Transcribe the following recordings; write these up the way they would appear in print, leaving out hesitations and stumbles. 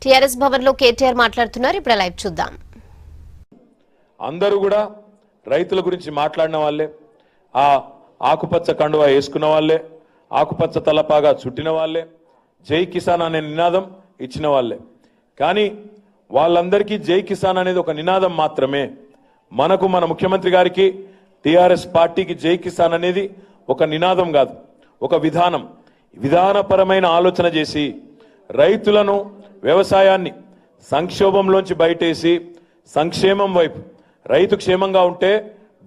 TRS Bhavan లో కేటీఆర్ మాట్లాడుతున్నారు. ఇప్పుడు లైవ్ చూద్దాం. అందరూ కూడా రైతుల గురించి మాట్లాడిన వాళ్ళే, ఆ ఆకుపచ్చ కండువా వేసుకున్న వాళ్ళే, ఆకుపచ్చ తలపాగా చుట్టిన వాళ్ళే, జై కిసాన్ అనే నినాదం ఇచ్చిన వాళ్ళే. కానీ వాళ్ళందరికీ జై కిసాన్ అనేది ఒక నినాదం మాత్రమే. మనకు మన ముఖ్యమంత్రి గారికి టీఆర్ఎస్ పార్టీకి జై కిసాన్ అనేది ఒక నినాదం కాదు, ఒక విధానం. విధానపరమైన ఆలోచన చేసి రైతులను, వ్యవసాయాన్ని సంక్షోభంలోంచి బయటేసి సంక్షేమం వైపు, రైతు క్షేమంగా ఉంటే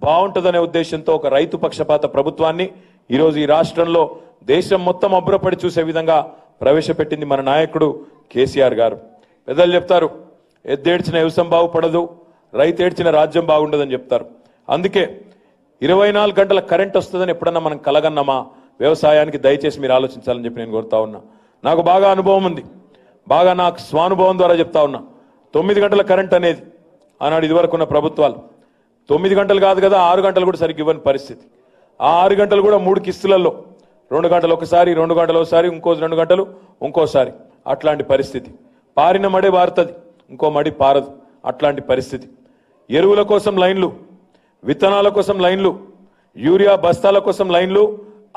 బాగుంటుందనే ఉద్దేశంతో ఒక రైతు పక్షపాత ప్రభుత్వాన్ని ఈరోజు ఈ రాష్ట్రంలో దేశం మొత్తం అబ్బురపడి చూసే విధంగా ప్రవేశపెట్టింది మన నాయకుడు కేసీఆర్ గారు. పెద్దలు చెప్తారు, ఎద్దేడ్చిన వ్యవసాయం బాగుపడదు, రైతు ఏడ్చిన రాజ్యం బాగుండదని చెప్తారు. అందుకే 24 గంటల కరెంట్ వస్తుందని ఎప్పుడన్నా మనం కలగన్నామా? వ్యవసాయానికి దయచేసి మీరు ఆలోచించాలని చెప్పి నేను కోరుతా ఉన్నా. నాకు బాగా అనుభవం ఉంది, బాగా నాకు స్వానుభవం ద్వారా చెప్తా ఉన్నా. 9 గంటల కరెంట్ అనేది ఆనాడు ఇదివరకు ఉన్న ప్రభుత్వాలు 9 గంటలు కాదు కదా, 6 గంటలు కూడా సరిగ్గా ఇవ్వని పరిస్థితి. ఆ 6 గంటలు కూడా 3 కిస్తులలో, 2 గంటలు ఒకసారి, 2 గంటలు ఒకసారి, ఇంకో 2 గంటలు ఇంకోసారి, అట్లాంటి పరిస్థితి. పారిన మడే పారుతుంది, ఇంకో మడి పారదు, అట్లాంటి పరిస్థితి. ఎరువుల కోసం లైన్లు, విత్తనాల కోసం లైన్లు, యూరియా బస్తాల కోసం లైన్లు,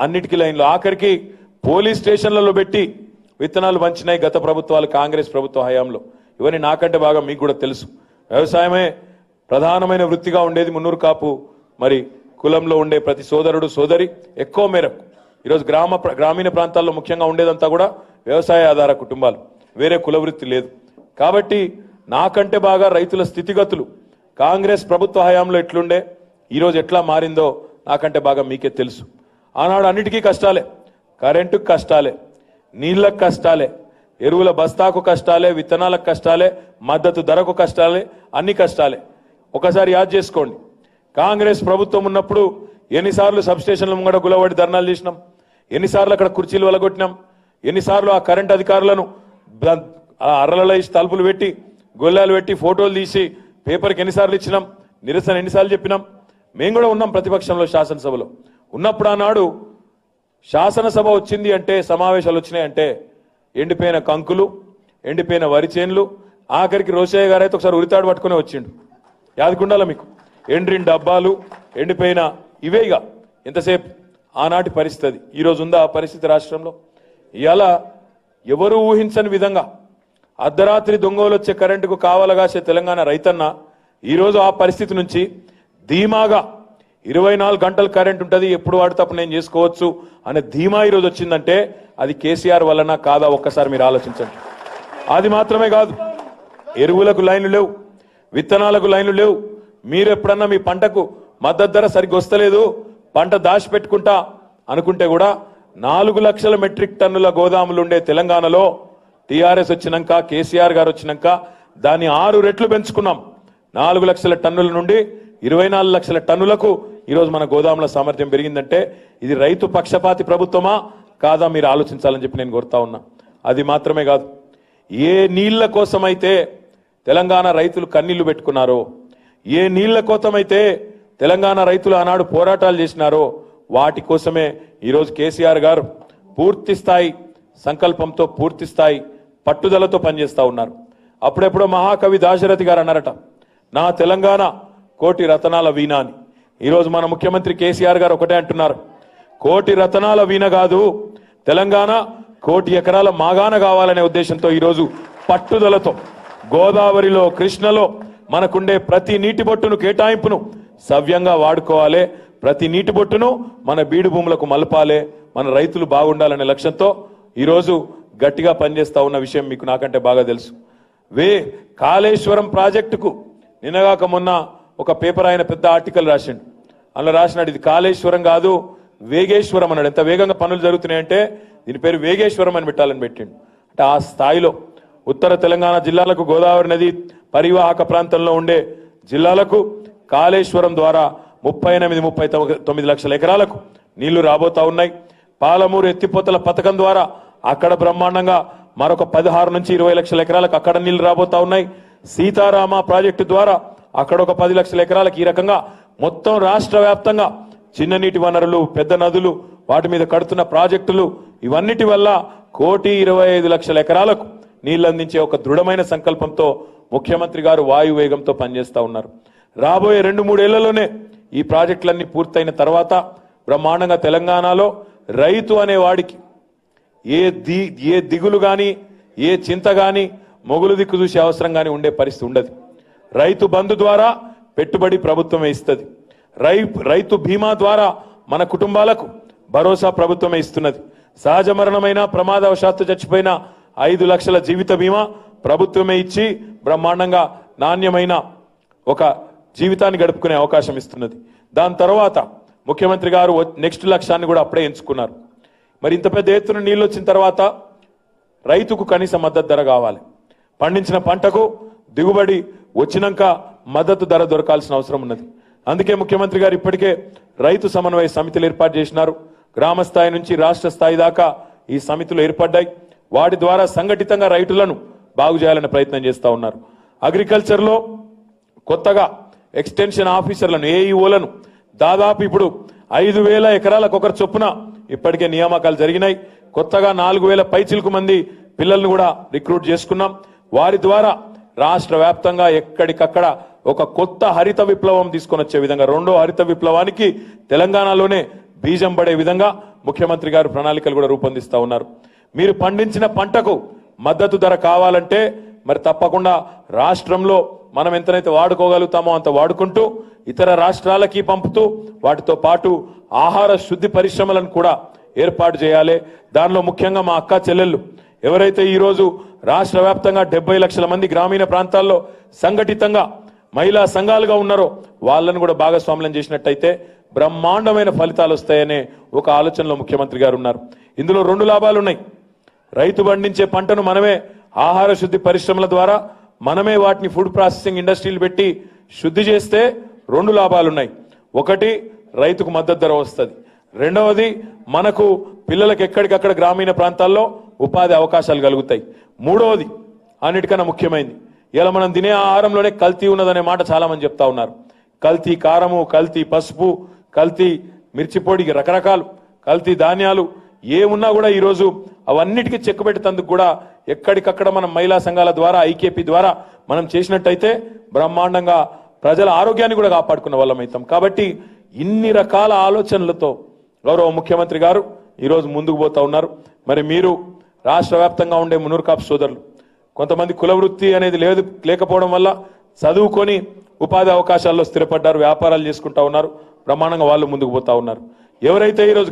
అన్నిటికీ లైన్లు. ఆఖరికి పోలీస్ స్టేషన్లలో పెట్టి విత్తనాలు పంచినాయి గత ప్రభుత్వాలు, కాంగ్రెస్ ప్రభుత్వ హయాంలో. ఇవన్నీ నాకంటే బాగా మీకు కూడా తెలుసు. వ్యవసాయమే ప్రధానమైన వృత్తిగా ఉండేది మున్నూరు కాపు మరి కులంలో ఉండే ప్రతి సోదరుడు సోదరి ఎక్కువ మేరకు ఈరోజు గ్రామీణ ప్రాంతాల్లో ముఖ్యంగా ఉండేదంతా కూడా వ్యవసాయ ఆధార కుటుంబాలు, వేరే కుల వృత్తి లేదు. కాబట్టి నాకంటే బాగా రైతుల స్థితిగతులు కాంగ్రెస్ ప్రభుత్వ హయాంలో ఎట్లుండే, ఈరోజు ఎట్లా మారిందో నాకంటే బాగా మీకే తెలుసు. ఆనాడు అన్నిటికీ కష్టాలే, కరెంటుకు కష్టాలే, నీళ్లకు కష్టాలే, ఎరువుల బస్తాకు కష్టాలే, విత్తనాలకు కష్టాలే, మద్దతు ధరకు కష్టాలే, అన్ని కష్టాలే. ఒకసారి యాద్ చేసుకోండి, కాంగ్రెస్ ప్రభుత్వం ఉన్నప్పుడు ఎన్నిసార్లు సబ్స్టేషన్ల ముంగడ గులబడి ధర్నాలు చేసినాం, ఎన్నిసార్లు అక్కడ కుర్చీలు వలగొట్టినాం, ఎన్నిసార్లు ఆ కరెంట్ అధికారులను అర్రలలో ఇచ్చి తలుపులు పెట్టి, గొల్లాలు పెట్టి, ఫోటోలు తీసి పేపర్కి ఎన్నిసార్లు ఇచ్చినాం, నిరసన ఎన్నిసార్లు చెప్పినాం. మేము కూడా ఉన్నాం ప్రతిపక్షంలో, శాసనసభలో ఉన్నప్పుడు. ఆనాడు శాసనసభ వచ్చింది అంటే, సమావేశాలు వచ్చినాయంటే ఎండిపోయిన కంకులు, ఎండిపోయిన వరి చేన్లు, ఆఖరికి రోషయ్య గారు అయితే ఒకసారి ఉరితాడు పట్టుకునే వచ్చిండు, యాదకుండాల మీకు. ఎండ్రిన డబ్బాలు, ఎండిపోయిన ఇవేగా ఎంతసేపు ఆనాటి పరిస్థితి. ఈరోజు ఉందా ఆ పరిస్థితి రాష్ట్రంలో? ఇవాళ ఎవరు ఊహించని విధంగా అర్ధరాత్రి దొంగలు వచ్చే కరెంటుకు కావలగాసే తెలంగాణ రైతన్న ఈరోజు ఆ పరిస్థితి నుంచి ధీమాగా 24 గంటలు కరెంట్ ఉంటుంది, ఎప్పుడు వాడితే నేను చేసుకోవచ్చు అనే ధీమా ఈరోజు వచ్చిందంటే అది కేసీఆర్ వలన కాదా? ఒక్కసారి మీరు ఆలోచించండి. అది మాత్రమే కాదు, ఎరువులకు లైన్లు లేవు, విత్తనాలకు లైన్లు లేవు. మీరు ఎప్పుడన్నా మీ పంటకు మద్దతు ధర సరిగ్గా వస్తలేదు, పంట దాచిపెట్టుకుంటా అనుకుంటే కూడా 4 లక్షల మెట్రిక్ టన్నుల గోదాములు ఉండే తెలంగాణలో టీఆర్ఎస్ వచ్చినాక, కేసీఆర్ గారు వచ్చినాక దాన్ని 6 రెట్లు పెంచుకున్నాం. 4 లక్షల టన్నుల నుండి 24 లక్షల టన్నులకు ఈరోజు మన గోదాముల సామర్థ్యం పెరిగిందంటే ఇది రైతు పక్షపాతి ప్రభుత్వమా కాదా? మీరు ఆలోచించాలని చెప్పి నేను కోరుతా ఉన్నా. అది మాత్రమే కాదు, ఏ నీళ్ల కోసమైతే తెలంగాణ రైతులు కన్నీళ్లు పెట్టుకున్నారో, ఏ నీళ్ల కోసమైతే తెలంగాణ రైతులు ఆనాడు పోరాటాలు చేసినారో, వాటి కోసమే ఈరోజు కేసీఆర్ గారు పూర్తి స్థాయి సంకల్పంతో, పూర్తి స్థాయి పట్టుదలతో పనిచేస్తా ఉన్నారు. అప్పుడెప్పుడో మహాకవి దాశరథి గారు అన్నారట, నా తెలంగాణ కోటి రతనాల వీణ అని. ఈరోజు మన ముఖ్యమంత్రి కేసీఆర్ గారు ఒకటే అంటున్నారు, కోటి రతనాల వీణ కాదు, తెలంగాణ కోటి ఎకరాల మాగాన కావాలనే ఉద్దేశంతో ఈరోజు పట్టుదలతో గోదావరిలో, కృష్ణలో మనకుండే ప్రతి నీటి బొట్టును, కేటాయింపును సవ్యంగా వాడుకోవాలి, ప్రతి నీటి బొట్టును మన బీడు భూములకు మలపాలే, మన రైతులు బాగుండాలనే లక్ష్యంతో ఈరోజు గట్టిగా పనిచేస్తా ఉన్న విషయం మీకు నాకంటే బాగా తెలుసు. కాళేశ్వరం ప్రాజెక్టుకు నిన్నగాక మొన్న ఒక పేపర్ ఆయన పెద్ద ఆర్టికల్ రాసిండు. అందులో రాసినాడు, ఇది కాళేశ్వరం కాదు వేగేశ్వరం అన్నాడు. ఎంత వేగంగా పనులు జరుగుతున్నాయంటే దీని పేరు వేగేశ్వరం అని పెట్టాలని పెట్టిండు. అంటే ఆ స్థాయిలో ఉత్తర తెలంగాణ జిల్లాలకు, గోదావరి నది పరివాహక ప్రాంతంలో ఉండే జిల్లాలకు కాళేశ్వరం ద్వారా 38-39 లక్షల ఎకరాలకు నీళ్లు రాబోతా ఉన్నాయి. పాలమూరు ఎత్తిపోతల పథకం ద్వారా అక్కడ బ్రహ్మాండంగా మరొక 16-20 లక్షల ఎకరాలకు అక్కడ నీళ్లు రాబోతా ఉన్నాయి. సీతారామ ప్రాజెక్టు ద్వారా అక్కడ ఒక 10 లక్షల ఎకరాలకు, ఈ రకంగా మొత్తం రాష్ట్ర వ్యాప్తంగా చిన్న నీటి వనరులు, పెద్ద నదులు, వాటి మీద కడుతున్న ప్రాజెక్టులు, ఇవన్నిటి వల్ల 1,25,00,000 ఎకరాలకు నీళ్లు అందించే ఒక దృఢమైన సంకల్పంతో ముఖ్యమంత్రి గారు వాయువేగంతో పనిచేస్తా ఉన్నారు. రాబోయే 2-3 ఏళ్లలోనే ఈ ప్రాజెక్టులన్నీ పూర్తయిన తర్వాత బ్రహ్మాండంగా తెలంగాణలో రైతు అనే వాడికి ఏ దిగులు కానీ ఏ చింత కానీ మొగులు దిక్కు చూసే అవసరం కానీ ఉండే పరిస్థితి ఉండదు. రైతు బంధు ద్వారా పెట్టుబడి ప్రభుత్వమే ఇస్తుంది. రైతు బీమా ద్వారా మన కుటుంబాలకు భరోసా ప్రభుత్వమే ఇస్తున్నది. సహజ మరణమైన ప్రమాదవశాత్తు చచ్చిపోయిన 5 లక్షల జీవిత బీమా ప్రభుత్వమే ఇచ్చి బ్రహ్మాండంగా నాణ్యమైన ఒక జీవితాన్ని గడుపుకునే అవకాశం ఇస్తున్నది. దాని తర్వాత ముఖ్యమంత్రి గారు నెక్స్ట్ లక్ష్యాన్ని కూడా అప్పుడే ఎంచుకున్నారు. మరి ఇంత పెద్ద ఎత్తున నీళ్ళు వచ్చిన తర్వాత రైతుకు కనీస మద్దతు ధర కావాలి. పండించిన పంటకు దిగుబడి వచ్చినాక మద్దతు ధర దొరకాల్సిన అవసరం ఉన్నది. అందుకే ముఖ్యమంత్రి గారు ఇప్పటికే రైతు సమన్వయ సమితిలు ఏర్పాటు చేసినారు. గ్రామ స్థాయి నుంచి రాష్ట్ర స్థాయి దాకా ఈ సమితులు ఏర్పడ్డాయి. వాటి ద్వారా సంఘటితంగా రైతులను బాగు చేయాలనే ప్రయత్నం చేస్తూ ఉన్నారు. అగ్రికల్చర్లో కొత్తగా ఎక్స్టెన్షన్ ఆఫీసర్లను ఏఈఓలను దాదాపు ఇప్పుడు 5,000 ఎకరాలకు ఒకరు చొప్పున ఇప్పటికే నియామకాలు జరిగినాయి. కొత్తగా 4,000 పైచిలకు మంది పిల్లలను కూడా రిక్రూట్ చేసుకున్నాం. వారి ద్వారా రాష్ట్ర వ్యాప్తంగా ఎక్కడికక్కడ ఒక కొత్త హరిత విప్లవం తీసుకొని వచ్చే విధంగా, 2వ హరిత విప్లవానికి తెలంగాణలోనే బీజం పడే విధంగా ముఖ్యమంత్రి గారు ప్రణాళికలు కూడా రూపొందిస్తా ఉన్నారు. మీరు పండించిన పంటకు మద్దతు ధర కావాలంటే మరి తప్పకుండా రాష్ట్రంలో మనం ఎంతనైతే వాడుకోగలుగుతామో అంత వాడుకుంటూ ఇతర రాష్ట్రాలకి పంపుతూ వాటితో పాటు ఆహార శుద్ధి పరిశ్రమలను కూడా ఏర్పాటు చేయాలి. దానిలో ముఖ్యంగా మా అక్క చెల్లెళ్ళు ఎవరైతే ఈరోజు రాష్ట్ర వ్యాప్తంగా 70 లక్షల మంది గ్రామీణ ప్రాంతాల్లో సంఘటితంగా మహిళా సంఘాలుగా ఉన్నారో వాళ్ళను కూడా భాగస్వామ్యం చేసినట్టయితే బ్రహ్మాండమైన ఫలితాలు వస్తాయనే ఒక ఆలోచనలో ముఖ్యమంత్రి గారు ఉన్నారు. ఇందులో 2 లాభాలు ఉన్నాయి. రైతు పండించే పంటను మనమే ఆహార శుద్ధి పరిశ్రమల ద్వారా మనమే వాటిని ఫుడ్ ప్రాసెసింగ్ ఇండస్ట్రీలు పెట్టి శుద్ధి చేస్తే 2 లాభాలు ఉన్నాయి. ఒకటి, రైతుకు మద్దతు ధర వస్తుంది. రెండవది, మనకు పిల్లలకు ఎక్కడికక్కడ గ్రామీణ ప్రాంతాల్లో ఉపాధి అవకాశాలు కలుగుతాయి. మూడవది, అన్నిటికన్నా ముఖ్యమైనది, ఇలా మనం తినే ఆహారంలోనే కల్తీ ఉన్నదనే మాట చాలా మంది చెప్తా ఉన్నారు. కల్తీ కారము, కల్తీ పసుపు, కల్తీ మిర్చి పొడి, రకరకాలు కల్తీ ధాన్యాలు ఏమున్నా కూడా ఈరోజు అవన్నిటికీ చెక్ పెట్టేందుకు కూడా ఎక్కడికక్కడ మనం మహిళా సంఘాల ద్వారా, ఐకేపీ ద్వారా మనం చేసినట్టయితే బ్రహ్మాండంగా ప్రజల ఆరోగ్యాన్ని కూడా కాపాడుకున్న వాళ్ళం అవుతాం. కాబట్టి ఇన్ని రకాల ఆలోచనలతో గౌరవ ముఖ్యమంత్రి గారు ఈరోజు ముందుకు పోతా ఉన్నారు. మరి మీరు రాష్ట్ర వ్యాప్తంగా ఉండే మున్నూరు కాపు సోదరులు కొంతమంది కుల వృత్తి అనేది లేకపోవడం వల్ల చదువుకొని ఉపాధి అవకాశాల్లో స్థిరపడ్డారు, వ్యాపారాలు చేసుకుంటా ఉన్నారు. బ్రహ్మాండంగా వాళ్ళు ముందుకు పోతా ఉన్నారు. ఎవరైతే ఈరోజు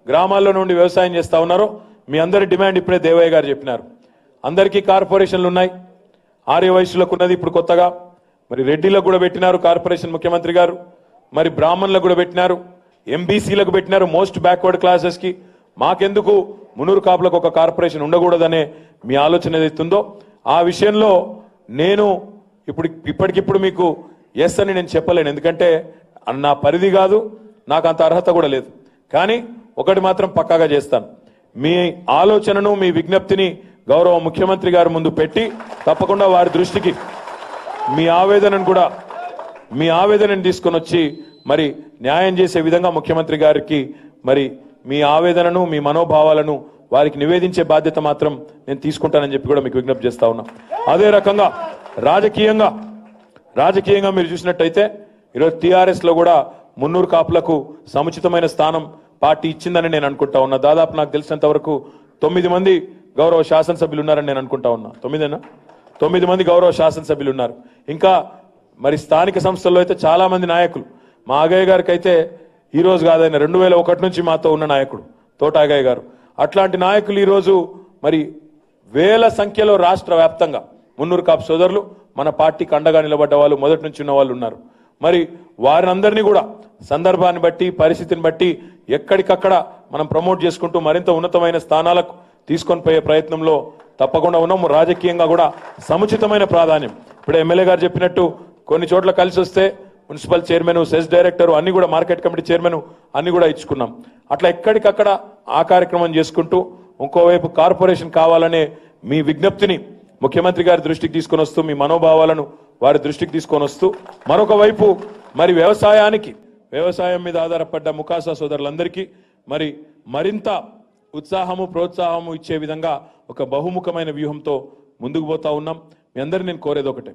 గ్రామాల్లో నుండి వ్యవసాయం చేస్తా ఉన్నారో మీ అందరి డిమాండ్ ఇప్పుడే దేవయ్య గారు చెప్పినారు. అందరికీ కార్పొరేషన్లు ఉన్నాయి. ఆర్య వైశ్యులకు ఉన్నది ఇప్పుడు కొత్తగా, మరి రెడ్డిలకు కూడా పెట్టినారు కార్పొరేషన్ ముఖ్యమంత్రి గారు, మరి బ్రాహ్మణులకు కూడా పెట్టినారు, ఎంబీసీలకు పెట్టినారు, మోస్ట్ బ్యాక్వర్డ్ క్లాసెస్కి. మాకెందుకు మున్నూరు కాపులకు ఒక కార్పొరేషన్ ఉండకూడదనే మీ ఆలోచన ఏదైతుందో ఆ విషయంలో నేను ఇప్పటికిప్పుడు మీకు ఎస్ అని నేను చెప్పలేను. ఎందుకంటే నా పరిధి కాదు, నాకు అంత అర్హత కూడా లేదు. కానీ ఒకటి మాత్రం పక్కాగా చేస్తాను, మీ ఆలోచనను, మీ విజ్ఞప్తిని గౌరవ ముఖ్యమంత్రి గారి ముందు పెట్టి తప్పకుండా వారి దృష్టికి మీ ఆవేదనను తీసుకొని వచ్చి మరి న్యాయం చేసే విధంగా ముఖ్యమంత్రి గారికి మరి మీ ఆవేదనను, మీ మనోభావాలను వారికి నివేదించే బాధ్యత మాత్రం నేను తీసుకుంటానని చెప్పి కూడా మీకు విజ్ఞప్తి చేస్తా ఉన్నా. అదే రకంగా రాజకీయంగా మీరు చూసినట్టయితే ఈరోజు టీఆర్ఎస్ లో కూడా మున్నూరు కాపులకు సముచితమైన స్థానం పార్టీ ఇచ్చిందని నేను అనుకుంటా ఉన్నా. దాదాపు నాకు తెలిసినంత వరకు 9 మంది గౌరవ శాసనసభ్యులు ఉన్నారని నేను అనుకుంటా ఉన్నా. 9 మంది గౌరవ శాసనసభ్యులు ఉన్నారు. ఇంకా మరి స్థానిక సంస్థల్లో అయితే చాలా మంది నాయకులు, మా ఆగయ్య గారికి అయితే ఈ రోజు కాదైనా 2001 నుంచి మాతో ఉన్న నాయకుడు తోట ఆగయ్య గారు. అట్లాంటి నాయకులు ఈరోజు మరి వేల సంఖ్యలో రాష్ట్ర వ్యాప్తంగా మున్నూరు కాపు సోదరులు మన పార్టీకి అండగా నిలబడ్డ వాళ్ళు, మొదటి నుంచి ఉన్న వాళ్ళు ఉన్నారు. మరి వారినందరినీ కూడా సందర్భాన్ని బట్టి, పరిస్థితిని బట్టి ఎక్కడికక్కడ మనం ప్రమోట్ చేసుకుంటూ మరింత ఉన్నతమైన స్థానాలకు తీసుకొని పోయే ప్రయత్నంలో తప్పకుండా ఉన్నాము. రాజకీయంగా కూడా సముచితమైన ప్రాధాన్యం, ఇప్పుడు ఎమ్మెల్యే గారు చెప్పినట్టు కొన్ని చోట్ల కలిసి వస్తే మున్సిపల్ చైర్మన్, సెస్ డైరెక్టర్ అన్ని కూడా, మార్కెట్ కమిటీ చైర్మన్ అన్ని కూడా ఇచ్చుకున్నాం. అట్లా ఎక్కడికక్కడ ఆ కార్యక్రమం చేసుకుంటూ ఇంకోవైపు కార్పొరేషన్ కావాలనే మీ విజ్ఞప్తిని ముఖ్యమంత్రి గారి దృష్టికి తీసుకొని వస్తూ, మీ మనోభావాలను వారి దృష్టికి తీసుకొని వస్తూ, మరొక వైపు మరి వ్యవసాయం మీద ఆధారపడ్డ ముకాసా సోదరులందరికీ మరింత ఉత్సాహము ప్రోత్సాహము ఇచ్చే విధంగా ఒక బహుముఖమైన వ్యూహంతో ముందుకు పోతా ఉన్నాం. మీ అందరిని నేను కోరేది ఒకటే,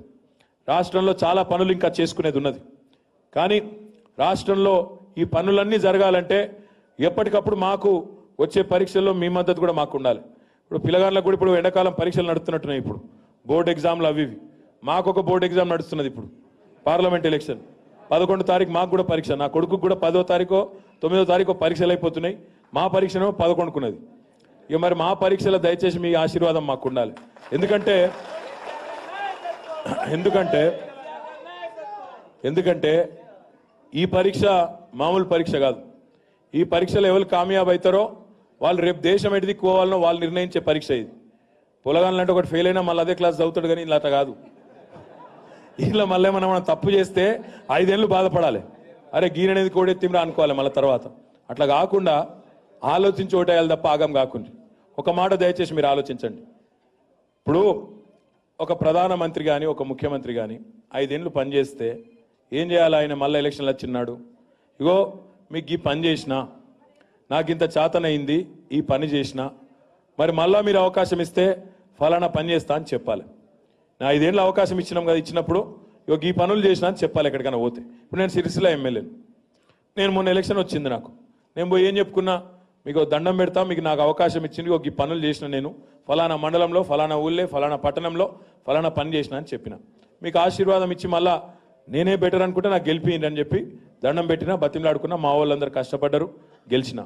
రాష్ట్రంలో చాలా పనులు ఇంకా చేసుకునేది ఉన్నది. కానీ రాష్ట్రంలో ఈ పనులన్నీ జరగాలంటే ఎప్పటికప్పుడు మాకు వచ్చే పరీక్షల్లో మీ మద్దతు కూడా మాకు ఉండాలి. ఇప్పుడు పిల్లగాళ్ళకు కూడా ఇప్పుడు ఎండాకాలం పరీక్షలు నడుస్తున్నట్టున్నాయి. ఇప్పుడు బోర్డు ఎగ్జామ్లు అవి మాకు ఒక బోర్డు ఎగ్జామ్ నడుస్తున్నది. ఇప్పుడు పార్లమెంట్ ఎలక్షన్ 11వ తారీఖు మాకు కూడా పరీక్ష. నా కొడుకు కూడా 10వ తారీఖు 9వ తారీఖు పరీక్షలు అయిపోతున్నాయి. మా పరీక్షనేమో 11కున్నది. ఇక మరి మా పరీక్షలో దయచేసి మీ ఆశీర్వాదం మాకు ఉండాలి. ఎందుకంటే ఈ పరీక్ష మామూలు పరీక్ష కాదు. ఈ పరీక్షలో ఎవరు కామయాబ్ అవుతారో వాళ్ళు రేపు దేశం ఎటు దిక్కుకోవాలనో వాళ్ళు నిర్ణయించే పరీక్ష ఇది. పొలగాలంటే ఒకటి ఫెయిల్ అయినా మళ్ళీ అదే క్లాస్ చదువుతాడు, కానీ ఇలా కాదు. ఇలా మళ్ళీ మనం తప్పు చేస్తే 5 ఏళ్ళు బాధపడాలి. అరే గీననేది కోడెత్తిమరా అనుకోవాలి మళ్ళీ తర్వాత. అట్లా కాకుండా ఆలోచించి ఓటేయాలి తప్ప ఆగం కాకుండా. ఒక మాట దయచేసి మీరు ఆలోచించండి. ఇప్పుడు ఒక ప్రధానమంత్రి కానీ ఒక ముఖ్యమంత్రి కానీ 5 ఏళ్ళు పనిచేస్తే ఏం చేయాలి? ఆయన మళ్ళీ ఎలక్షన్లు వచ్చినాడు, ఇగో మీకు ఈ పని చేసినా, నాకు ఇంత చేతనైంది, ఈ పని చేసినా, మరి మళ్ళా మీరు అవకాశం ఇస్తే ఫలానా పని చేస్తా అని చెప్పాలి. నా 5 ఏళ్ళు అవకాశం ఇచ్చినాం కదా, ఇచ్చినప్పుడు ఇగో ఈ పనులు చేసినా అని చెప్పాలి ఎక్కడికైనా పోతే. ఇప్పుడు నేను సిరిసిల్ల ఎమ్మెల్యేను, నేను మొన్న ఎలక్షన్ వచ్చింది నాకు, నేను పోయి ఏం చెప్పుకున్నా, మీకు దండం పెడతా, మీకు నాకు అవకాశం ఇచ్చింది, ఒక ఈ పనులు చేసిన, నేను ఫలానా మండలంలో ఫలానా ఊళ్ళే ఫలానా పట్టణంలో ఫలానా పని చేసిన అని చెప్పిన. మీకు ఆశీర్వాదం ఇచ్చి మళ్ళా నేనే బెటర్ అనుకుంటే నాకు గెలిపిండి అని చెప్పి దండం పెట్టినా, బతిమలాడుకున్నా. మా వాళ్ళందరూ కష్టపడ్డారు, గెలిచిన.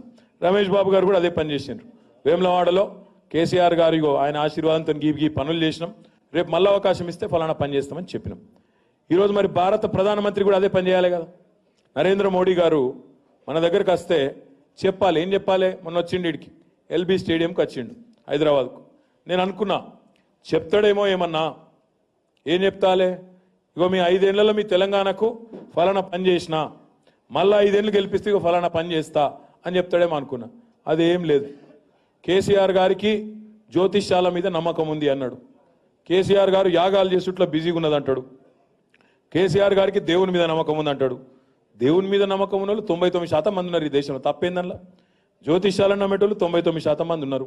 రమేష్ బాబు గారు కూడా అదే పని చేసిండ్రు. వేములవాడలో కేసీఆర్ గారు ఇగో ఆయన ఆశీర్వాదంతో ఈ పనులు చేసినాం, రేపు మళ్ళీ అవకాశం ఇస్తే ఫలానా పని చేస్తామని చెప్పినాం. ఈరోజు మరి భారత ప్రధానమంత్రి కూడా అదే పని చేయాలి కదా. నరేంద్ర మోడీ గారు మన దగ్గరికి వస్తే చెప్పాలి. ఏం చెప్పాలి? మొన్న వచ్చిండు ఇడికి, ఎల్బీ స్టేడియంకి వచ్చిండు హైదరాబాద్కు. నేను అనుకున్నా చెప్తాడేమో ఏమన్నా, ఏం చెప్తాలే, ఇగో మీ 5 ఏళ్లలో మీ తెలంగాణకు ఫలానా పని చేసినా, మళ్ళీ 5 ఏళ్ళు గెలిపిస్తే ఇగో ఫలానా పని చేస్తా అని చెప్తాడేమో అనుకున్నా. అదేం లేదు. కేసీఆర్ గారికి జ్యోతిష్యాల మీద నమ్మకం ఉంది అన్నాడు. కేసీఆర్ గారు యాగాలు చేసుట్లో బిజీగా ఉన్నది అంటాడు. కేసీఆర్ గారికి దేవుని మీద నమ్మకం ఉంది అంటాడు. దేవుని మీద నమ్మకం ఉన్న వాళ్ళు 99% మంది ఉన్నారు ఈ దేశంలో. తప్పేందల్లా? జ్యోతిష్యాలను నమ్మేటోళ్ళు 99% మంది ఉన్నారు.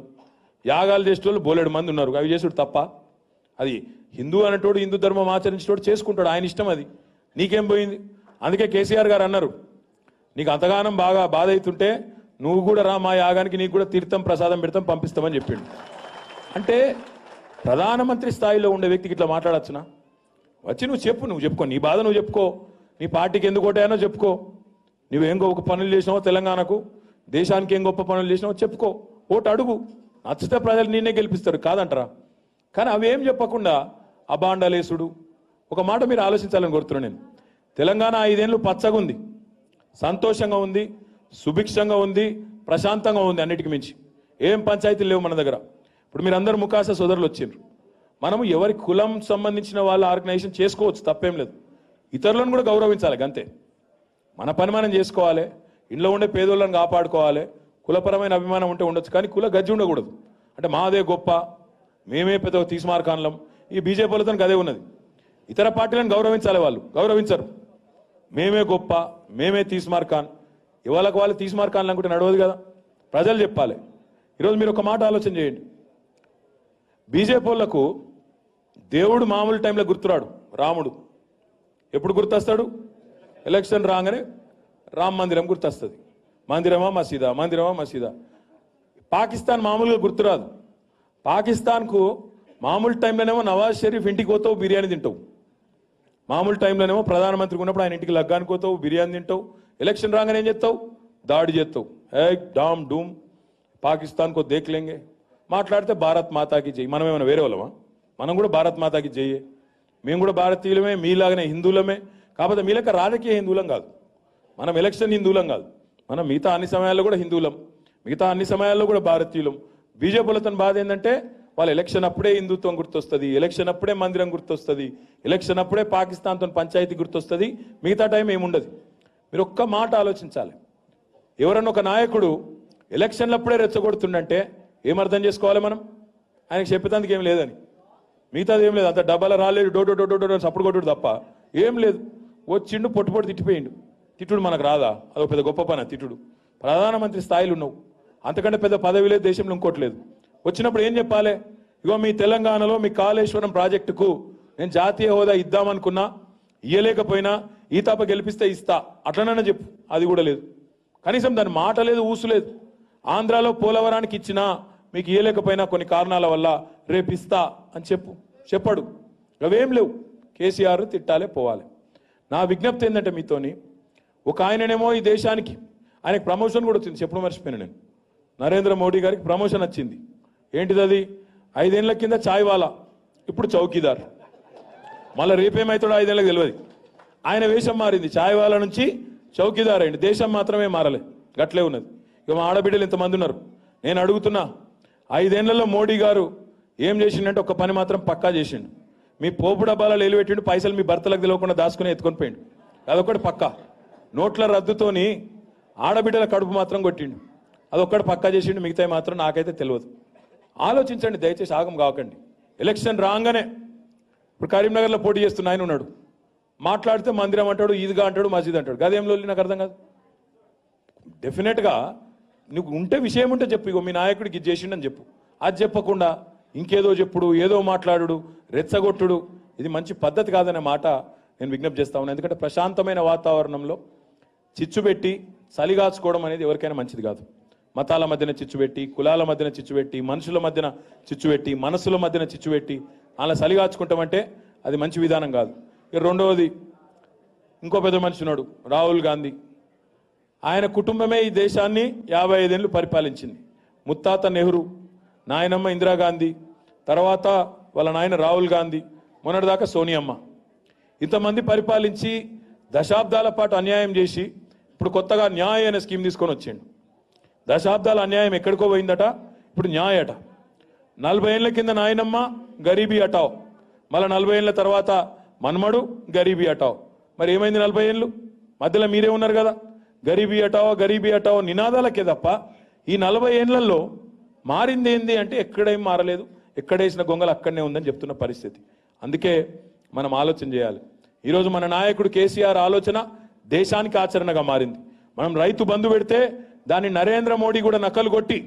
యాగాలు చేసేటోళ్ళు బోలెడు మంది ఉన్నారు. అవి చేసుడు తప్ప? అది హిందూ అనేటోడు హిందూ ధర్మం ఆచరించేటోడు చేసుకుంటాడు, ఆయన ఇష్టం, అది నీకేం పోయింది? అందుకే కేసీఆర్ గారు అన్నారు, నీకు అంతగానం బాగా బాధ అవుతుంటే నువ్వు కూడా రా మా యాగానికి, నీకు కూడా తీర్థం ప్రసాదం పెడతాం పంపిస్తామని చెప్పిండు. అంటే ప్రధానమంత్రి స్థాయిలో ఉండే వ్యక్తికి ఇట్లా మాట్లాడచ్చునా? వచ్చి నువ్వు చెప్పుకో, నీ బాధ నువ్వు చెప్పుకో, నీ పార్టీకి ఎందుకు ఓటానో చెప్పుకో, నువ్వేం గొప్ప పనులు చేసినావో తెలంగాణకు, దేశానికి ఏం గొప్ప పనులు చేసినావో చెప్పుకో, ఓటు అడుగు, నచ్చితే ప్రజలు నిన్నే గెలిపిస్తారు, కాదంటారా? కానీ అవేం చెప్పకుండా అబాండలేసుడు. ఒక మాట మీరు ఆలోచించాలని కోరుతున్నాను నేను. తెలంగాణ 5 ఏళ్ళు పచ్చగా ఉంది, సంతోషంగా ఉంది, సుభిక్షంగా ఉంది, ప్రశాంతంగా ఉంది. అన్నిటికి మించి ఏం పంచాయతీలు లేవు మన దగ్గర. ఇప్పుడు మీరు అందరు ముఖాస సోదరులు వచ్చిండ్రు. మనము ఎవరి కులం సంబంధించిన వాళ్ళ ఆర్గనైజేషన్ చేసుకోవచ్చు, తప్పేం లేదు. ఇతరులను కూడా గౌరవించాలి, అంతే. మన పని మనం చేసుకోవాలి, ఇంట్లో ఉండే పేదోళ్ళని కాపాడుకోవాలి. కులపరమైన అభిమానం ఉంటే ఉండొచ్చు, కానీ కుల గజ్జి ఉండకూడదు. అంటే మాదే గొప్ప, మేమే పెద్ద తీస్మార్కాన్లం. ఈ బీజేపీ వాళ్ళతో అదే ఉన్నది. ఇతర పార్టీలను గౌరవించాలి, వాళ్ళు గౌరవించరు. మేమే గొప్ప, మేమే తీస్మార్కాన్. ఇవాళకు వాళ్ళు తీస్మార్కాన్లు అనుకుంటే నడవదు కదా, ప్రజలు చెప్పాలి. ఈరోజు మీరు ఒక మాట ఆలోచన చేయండి. బీజేపీ వాళ్ళకు దేవుడు మామూలు టైంలో గుర్తురాడు, రాముడు ఎప్పుడు గుర్తొస్తాడు? ఎలక్షన్ రాగానే రామ మందిరం గుర్తొస్తుంది. మందిరమా మసీదా, మందిరమా మసీదా. పాకిస్తాన్ మామూలుగా గుర్తురాదు. పాకిస్తాన్కు మామూలు టైంలోనేమో నవాజ్ షరీఫ్ ఇంటికి పోతావు, బిర్యానీ తింటావు. మామూలు టైంలోనేమో ప్రధానమంత్రి ఉన్నప్పుడు ఆయన ఇంటికి లగ్గానికి పోతావు, బిర్యానీ తింటావు. ఎలక్షన్ రాగానే ఏం చేస్తావు? దాడి చేస్తావు. ఏ డామ్ డూమ్ పాకిస్తాన్కో దేఖ్లేంగే. మాట్లాడితే భారత్ మాతాకి జై. మనం ఏమైనా వేరే వాళ్ళమా? మనం కూడా భారత్ మాతాకి జయ్యే. మేము కూడా భారతీయులమే, మీలాగనే హిందువులమే. కాకపోతే మీలక రాజకీయ హిందువులం కాదు, మనం ఎలక్షన్ హిందువులం కాదు. మనం మిగతా అన్ని సమయాల్లో కూడా హిందువులం, మిగతా అన్ని సమయాల్లో కూడా భారతీయులం. బీజేపీలతో బాధ ఏంటంటే వాళ్ళు ఎలక్షన్ అప్పుడే హిందుత్వం గుర్తొస్తుంది, ఎలక్షన్ అప్పుడే మందిరం గుర్తొస్తుంది, ఎలక్షన్ అప్పుడే పాకిస్తాన్తో పంచాయతీ గుర్తొస్తుంది, మిగతా టైం ఏముండదు. మీరు ఒక్క మాట ఆలోచించాలి. ఎవరన్నా ఒక నాయకుడు ఎలక్షన్లప్పుడే రెచ్చగొడుతుండంటే ఏమర్థం చేసుకోవాలి మనం? ఆయనకు చెప్పేందుకు ఏం లేదని, మిగతాది ఏం లేదు. అంత డబ్బాల రాలేదు, డోడో డోడో డోడో సప్పుడు కొట్టుడు తప్ప ఏం లేదు. వచ్చిండు పొట్టు తిట్టిపోయిండు. తిట్టుడు మనకు రాదా? అదొక పెద్ద గొప్ప పని తిట్టుడు. ప్రధానమంత్రి స్థాయిలో ఉన్నావు, అంతకంటే పెద్ద పదవి లేదు దేశంలో, ఇంకోటి లేదు. వచ్చినప్పుడు ఏం చెప్పాలి? ఇగో మీ తెలంగాణలో మీ కాళేశ్వరం ప్రాజెక్టుకు నేను జాతీయ హోదా ఇద్దామనుకున్నా, ఇయ్యలేకపోయినా ఈ తప్ప గెలిపిస్తే ఇస్తా అట్లనైనా చెప్పు. అది కూడా లేదు. కనీసం దాని మాట లేదు, ఊసు లేదు. ఆంధ్రాలో పోలవరానికి ఇచ్చినా మీకు ఇయ్యలేకపోయినా కొన్ని కారణాల వల్ల రేపు ఇస్తా అని చెప్పాడు. అవేం లేవు. కేసీఆర్ తిట్టాలే, పోవాలి. నా విజ్ఞప్తి ఏంటంటే మీతోని, ఒక ఆయననేమో ఈ దేశానికి ఆయనకు ప్రమోషన్ కూడా వచ్చింది, చెప్పడం మర్చిపోయాను నేను. నరేంద్ర మోడీ గారికి ప్రమోషన్ వచ్చింది. ఏంటిది అది? 5 ఏళ్ల కింద చాయ్ వాలా, ఇప్పుడు చౌకీదార్. మళ్ళీ రేపేమవుతాడో 5 ఏళ్ళకి తెలియదు. ఆయన వేషం మారింది, చాయ్ వాలా నుంచి చౌకీదార్ అయింది. దేశం మాత్రమే మారలే, గట్లే ఉన్నది. ఇక మా ఆడబిడ్డలు ఇంతమంది ఉన్నారు. నేను అడుగుతున్నా, 5 ఏళ్లలో మోడీ గారు ఏం చేసిండంటే ఒక పని మాత్రం పక్కా చేసిండు. మీ పోపు డబ్బాలలో ఎలిపెట్టిండు, పైసలు మీ భర్తలకు తెలియకుండా దాచుకుని ఎత్తుకొని పోయిండు. అదొక్కటి పక్కా. నోట్ల రద్దుతోని ఆడబిడ్డల కడుపు మాత్రం కొట్టిండు, అదొక్కటి పక్కా చేసిండు. మిగతాయి మాత్రం నాకైతే తెలియదు. ఆలోచించండి దయచేసి, ఆగం కాకండి. ఎలక్షన్ రాగానే ఇప్పుడు కరీంనగర్లో పోటీ చేస్తున్న ఆయన ఉన్నాడు, మాట్లాడితే మందిరం అంటాడు, ఈద్గా అంటాడు, మసీద్ అంటాడు. గదేంలో నాకు అర్థం కాదు. డెఫినెట్గా నువ్వు ఉంటే విషయం ఉంటే చెప్పు, ఇగో మీ నాయకుడికి ఇది చేసిండని చెప్పు. అది చెప్పకుండా ఇంకేదో చెప్పుడు, ఏదో మాట్లాడు, రెచ్చగొట్టుడు, ఇది మంచి పద్ధతి కాదనే మాట నేను విజ్ఞప్తి చేస్తా ఉన్నాను. ఎందుకంటే ప్రశాంతమైన వాతావరణంలో చిచ్చుపెట్టి చలిగాచుకోవడం అనేది ఎవరికైనా మంచిది కాదు. మతాల మధ్యన చిచ్చుపెట్టి, కులాల మధ్యన చిచ్చుపెట్టి, మనుషుల మధ్యన చిచ్చుపెట్టి, మనసుల మధ్యన చిచ్చుపెట్టి అలా చలిగాచుకుంటామంటే అది మంచి విధానం కాదు. ఇక రెండవది, ఇంకో పెద్ద మనిషి ఉన్నాడు, రాహుల్ గాంధీ. ఆయన కుటుంబమే ఈ దేశాన్ని 55 ఏళ్ళు పరిపాలించింది. ముత్తాత నెహ్రూ, నాయనమ్మ ఇందిరాగాంధీ, తర్వాత వాళ్ళ నాయన రాహుల్ గాంధీ, మొన్నటిదాకా సోనియమ్మ. ఇంతమంది పరిపాలించి దశాబ్దాల పాటు అన్యాయం చేసి ఇప్పుడు కొత్తగా న్యాయ్ అనే స్కీమ్ తీసుకొని వచ్చిండు. దశాబ్దాల అన్యాయం ఎక్కడికో పోయిందట, ఇప్పుడు న్యాయ్ అట. 40 ఏళ్ల కింద నాయనమ్మ గరీబీ హటావ్, మళ్ళీ 40 ఏళ్ల తర్వాత మన్మడు గరీబీ హటావ్. మరి ఏమైంది 40 ఏళ్ళు? మధ్యలో మీరే ఉన్నారు కదా. గరీబీ హటావో నినాదాలకే తప్ప ఈ 40 ఏళ్లలో మారింది ఏంది అంటే ఎక్కడేం మారలేదు. ఎక్కడేసిన గొంగలు అక్కడనే ఉందని చెప్తున్న పరిస్థితి. అందుకే మనం ఆలోచన చేయాలి. ఈరోజు మన నాయకుడు కేసీఆర్ ఆలోచన దేశానికి ఆచరణగా మారింది. మనం రైతు బంధు పెడితే దాన్ని నరేంద్ర మోడీ కూడా నకలు కొట్టి,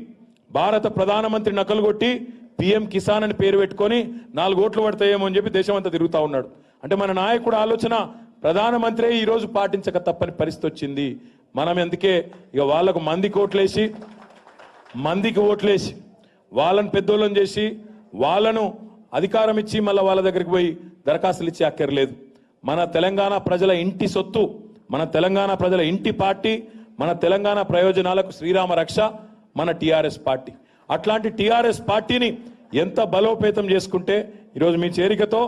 భారత ప్రధానమంత్రి నకలు కొట్టి పిఎం కిసాన్ అని పేరు పెట్టుకొని 4 ఓట్లు పడతాయేమో అని చెప్పి దేశం అంతా తిరుగుతూ ఉన్నాడు. అంటే మన నాయకుడు ఆలోచన ప్రధానమంత్రి ఈరోజు పాటించక తప్పని పరిస్థితి వచ్చింది. మనం అందుకే ఇక వాళ్ళకు మందికి ఓట్లేసి వాళ్ళని పెద్దోళ్ళని చేసి వాళ్ళను అధికారం ఇచ్చి మళ్ళీ వాళ్ళ దగ్గరికి పోయి దరఖాస్తులు ఇచ్చి అక్కర్లేదు. మన తెలంగాణ ప్రజల ఇంటి సొత్తు, మన తెలంగాణ ప్రజల ఇంటి పార్టీ, మన తెలంగాణ ప్రయోజనాలకు శ్రీరామ రక్ష మన టీఆర్ఎస్ పార్టీ. అట్లాంటి టీఆర్ఎస్ పార్టీని ఎంత బలోపేతం చేసుకుంటే ఈరోజు మీ చేరికతో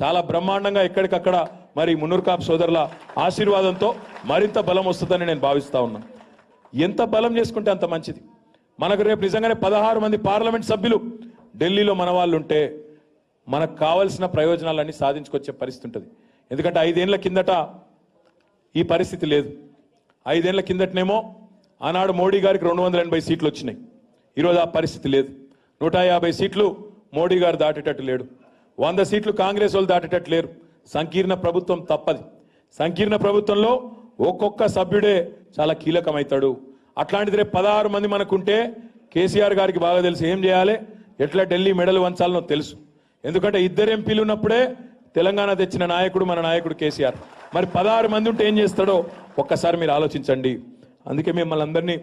చాలా బ్రహ్మాండంగా ఎక్కడికక్కడ మరి మున్నూరు కాపు సోదరుల ఆశీర్వాదంతో మరింత బలం వస్తుందని నేను భావిస్తా ఉన్నాను. ఎంత బలం చేసుకుంటే అంత మంచిది. మనకు రేపు నిజంగానే 16 మంది పార్లమెంట్ సభ్యులు ఢిల్లీలో మన వాళ్ళు ఉంటే మనకు కావాల్సిన ప్రయోజనాలన్నీ సాధించుకొచ్చే పరిస్థితి ఉంటుంది. ఎందుకంటే 5 ఏళ్ల కిందట ఈ పరిస్థితి లేదు. 5 ఏళ్ల కిందటనేమో ఆనాడు మోడీ గారికి 280 సీట్లు వచ్చినాయి. ఈరోజు ఆ పరిస్థితి లేదు. 150 సీట్లు మోడీ గారు దాటేటట్టు లేడు. 100 సీట్లు కాంగ్రెస్ వాళ్ళు దాటేటట్టు లేరు. సంకీర్ణ ప్రభుత్వం తప్పది. సంకీర్ణ ప్రభుత్వంలో ఒక్కొక్క సభ్యుడే చాలా కీలకమవుతాడు. అట్లాంటిది రేపు 16 మంది మనకుంటే కేసీఆర్ గారికి బాగా తెలుసు ఏం చేయాలి, ఎట్లా ఢిల్లీ మెడలు వంచాలనో తెలుసు. ఎందుకంటే 2 ఎంపీలు ఉన్నప్పుడే తెలంగాణ తెచ్చిన నాయకుడు మన నాయకుడు కేసీఆర్. మరి 16 మంది ఉంటే ఏం చేస్తాడో ఒక్కసారి మీరు ఆలోచించండి. అందుకే మిమ్మల్ని అందరినీ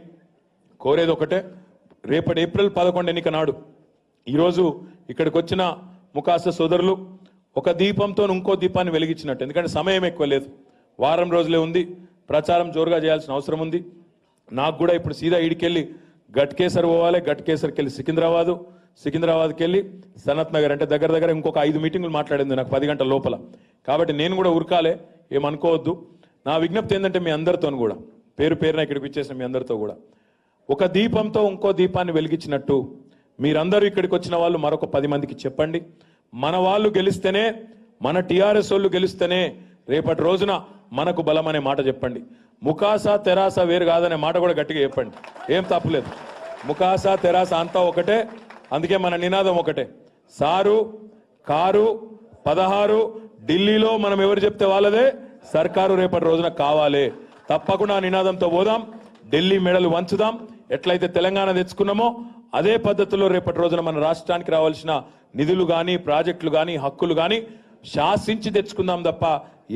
కోరేది ఒకటే, రేపటి ఏప్రిల్ 11 ఎన్నిక నాడు ఈరోజు ఇక్కడికి వచ్చిన ముకాస సోదరులు ఒక దీపంతో ఇంకో దీపాన్ని వెలిగించినట్టు. ఎందుకంటే సమయం ఎక్కువ లేదు, వారం రోజులే ఉంది. ప్రచారం జోరుగా చేయాల్సిన అవసరం ఉంది. నాకు కూడా ఇప్పుడు సీదా ఈడికెళ్ళి గట్కేసర్ పోవాలి, గట్కేసర్కి వెళ్ళి సికింద్రాబాద్కి వెళ్ళి సనత్ నగర్, అంటే దగ్గర దగ్గర ఇంకొక 5 మీటింగులు మాట్లాడింది నాకు 10 గంటల లోపల. కాబట్టి నేను కూడా ఉరకాలే, ఏమనుకోవద్దు. నా విజ్ఞప్తి ఏంటంటే మీ అందరితో కూడా పేరు పేరున ఇక్కడికి ఇచ్చేసిన మీ అందరితో కూడా ఒక దీపంతో ఇంకో దీపాన్ని వెలిగించినట్టు మీరందరూ ఇక్కడికి వచ్చిన వాళ్ళు మరొక 10 మందికి చెప్పండి. మన వాళ్ళు గెలిస్తేనే, మన టీఆర్ఎస్ వాళ్ళు గెలిస్తేనే రేపటి రోజున మనకు బలం అనే మాట చెప్పండి. ముకాస తెరాస వేరు కాదనే మాట కూడా గట్టిగా చెప్పండి. ఏం తప్పులేదు. ముకాస తెరాస అంతా ఒకటే. అందుకే మన నినాదం ఒకటే, సారు కారు 16 ఢిల్లీలో మనం ఎవరు చెప్తే వాళ్ళదే సర్కారు రేపటి రోజున కావాలి. తప్పకుండా నినాదంతో పోదాం, ఢిల్లీ మెడలు వంచుదాం. ఎట్లయితే తెలంగాణ తెచ్చుకున్నామో అదే పద్ధతిలో రేపటి రోజున మన రాష్ట్రానికి రావాల్సిన నిధులు కానీ ప్రాజెక్టులు కానీ హక్కులు కానీ శాసించి తెచ్చుకుందాం తప్ప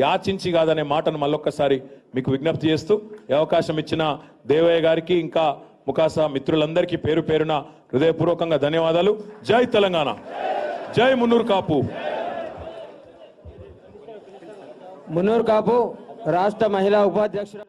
యాచించి కాదనే మాటను మళ్ళొక్కసారి మీకు విజ్ఞప్తి చేస్తూ ఈ అవకాశం ఇచ్చిన దేవయ్య గారికి ఇంకా ముకాసా మిత్రులందరికీ పేరు పేరున హృదయపూర్వకంగా ధన్యవాదాలు. జై తెలంగాణ, జై మున్నూరు కాపు. మున్నూరు కాపు రాష్ట్ర మహిళా ఉపాధ్యక్షుడు.